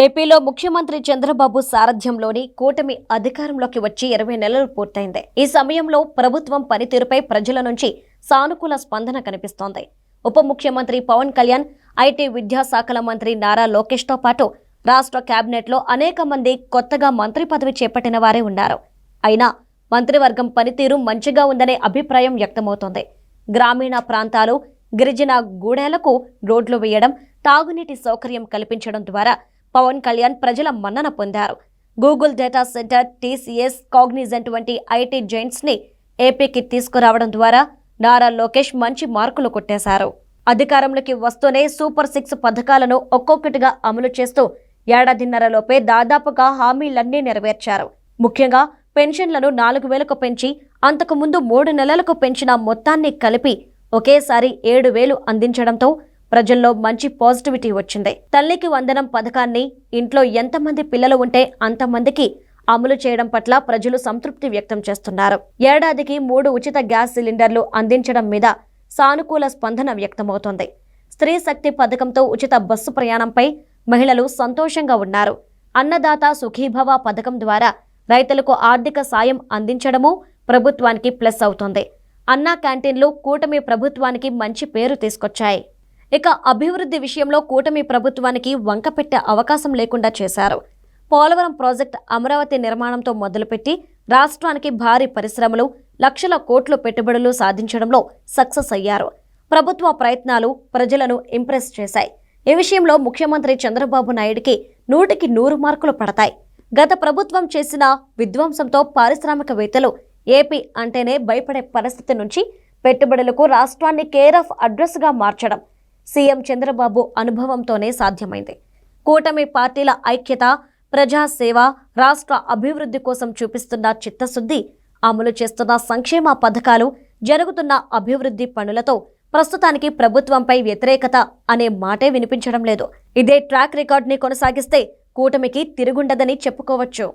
ఏపీలో ముఖ్యమంత్రి చంద్రబాబు సారథ్యంలోని కూటమి అధికారంలోకి వచ్చి 20 నెలలు పూర్తయింది. ఈ సమయంలో ప్రభుత్వం పనితీరుపై ప్రజల నుంచి సానుకూల స్పందన కనిపిస్తోంది. ఉప ముఖ్యమంత్రి పవన్ కళ్యాణ్, ఐటీ విద్యాశాఖల మంత్రి నారా లోకేష్తో పాటు రాష్ట్ర కేబినెట్లో అనేక మంది కొత్తగా మంత్రి పదవి చేపట్టిన వారే ఉన్నారు. అయినా మంత్రివర్గం పనితీరు మంచిగా ఉందనే అభిప్రాయం వ్యక్తమవుతోంది. గ్రామీణ ప్రాంతాలు, గిరిజన గూడెలకు రోడ్లు వేయడం, తాగునీటి సౌకర్యం కల్పించడం ద్వారా పవన్ కళ్యాణ్ ప్రజల మన్నన పొందారు. Google data centre, TCS, Cognizant వంటి ఐటీ జైంట్స్ ని ఏపీకి తీసుకురావడం ద్వారా నారా లోకేష్ మంచి మార్కులు కొట్టేశారు. అధికారంలోకి వస్తూనే సూపర్ 6 పథకాలను ఒక్కొక్కటిగా అమలు చేస్తూ ఏడాదిన్నరలోపే దాదాపుగా హామీలన్నీ నెరవేర్చారు. ముఖ్యంగా పెన్షన్లను 4,000కు పెంచి అంతకుముందు 3 నెలలకు పెంచిన మొత్తాన్ని కలిపి ఒకేసారి 7,000 అందించడంతో ప్రజల్లో మంచి పాజిటివిటీ వచ్చింది. తల్లికి వందనం పథకాన్ని ఇంట్లో ఎంతమంది పిల్లలు ఉంటే అంతమందికి అమలు చేయడం పట్ల ప్రజలు సంతృప్తి వ్యక్తం చేస్తున్నారు. ఏడాదికి 3 ఉచిత గ్యాస్ సిలిండర్లు అందించడం మీద సానుకూల స్పందన వ్యక్తమవుతోంది. స్త్రీ శక్తి పథకంతో ఉచిత బస్సు ప్రయాణంపై మహిళలు సంతోషంగా ఉన్నారు. అన్నదాత సుఖీభవ పథకం ద్వారా రైతులకు ఆర్థిక సాయం అందించడమూ ప్రభుత్వానికి ప్లస్ అవుతోంది. అన్నా క్యాంటీన్లు కూటమి ప్రభుత్వానికి మంచి పేరు తీసుకొచ్చాయి. ఇక అభివృద్ధి విషయంలో కూటమి ప్రభుత్వానికి వంకపెట్టే అవకాశం లేకుండా చేశారు. పోలవరం ప్రాజెక్టు అమరావతి నిర్మాణంతో మొదలుపెట్టి రాష్ట్రానికి భారీ పరిశ్రమలు, లక్షల కోట్ల పెట్టుబడులు సాధించడంలో సక్సెస్ అయ్యారు. ప్రభుత్వ ప్రయత్నాలు ప్రజలను ఇంప్రెస్ చేశాయి. ఈ విషయంలో ముఖ్యమంత్రి చంద్రబాబు నాయుడికి 100కి 100 మార్కులు పడతాయి. గత ప్రభుత్వం చేసిన విధ్వంసంతో పారిశ్రామికవేత్తలు ఏపీ అంటేనే భయపడే పరిస్థితి నుంచి పెట్టుబడులకు రాష్ట్రాన్ని కేర్ ఆఫ్ అడ్రస్గా మార్చడం సీఎం చంద్రబాబు అనుభవంతోనే సాధ్యమైంది. కూటమి పార్టీల ఐక్యత, ప్రజాసేవ, రాష్ట్ర అభివృద్ధి కోసం చూపిస్తున్న చిత్తశుద్ధి, అమలు చేస్తున్న సంక్షేమ పథకాలు, జరుగుతున్న అభివృద్ధి పనులతో ప్రస్తుతానికి ప్రభుత్వంపై వ్యతిరేకత అనే మాటే వినిపించడం లేదు. ఇదే ట్రాక్ రికార్డ్ని కొనసాగిస్తే కూటమికి తిరుగుండదని చెప్పుకోవచ్చు.